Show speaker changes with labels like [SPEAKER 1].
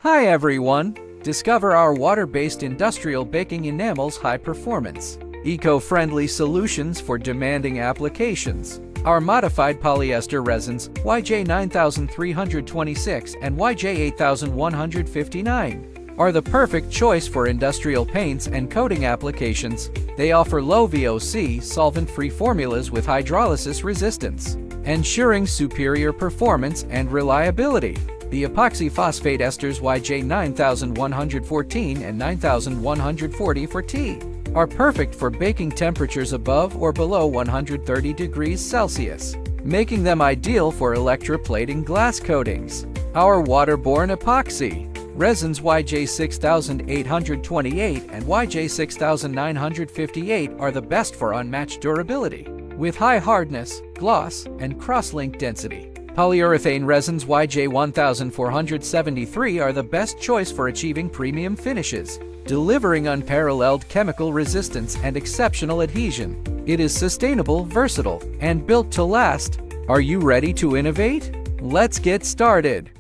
[SPEAKER 1] Hi everyone! Discover our water-based industrial baking enamels high performance, eco-friendly solutions for demanding applications. Our modified polyester resins, YJ9326 and YJ8159, are the perfect choice for industrial paints and coating applications. They offer low VOC, solvent-free formulas with hydrolysis resistance, ensuring superior performance and reliability. The epoxy phosphate esters YJ9114 and 9140 for T are perfect for baking temperatures above or below 130 degrees Celsius, making them ideal for electroplating glass coatings. Our waterborne epoxy resins YJ6828 and YJ6958 are the best for unmatched durability, with high hardness, gloss, and cross-link density. Polyurethane resins YJ1473 are the best choice for achieving premium finishes, delivering unparalleled chemical resistance and exceptional adhesion. It is sustainable, versatile, and built to last. Are you ready to innovate? Let's get started!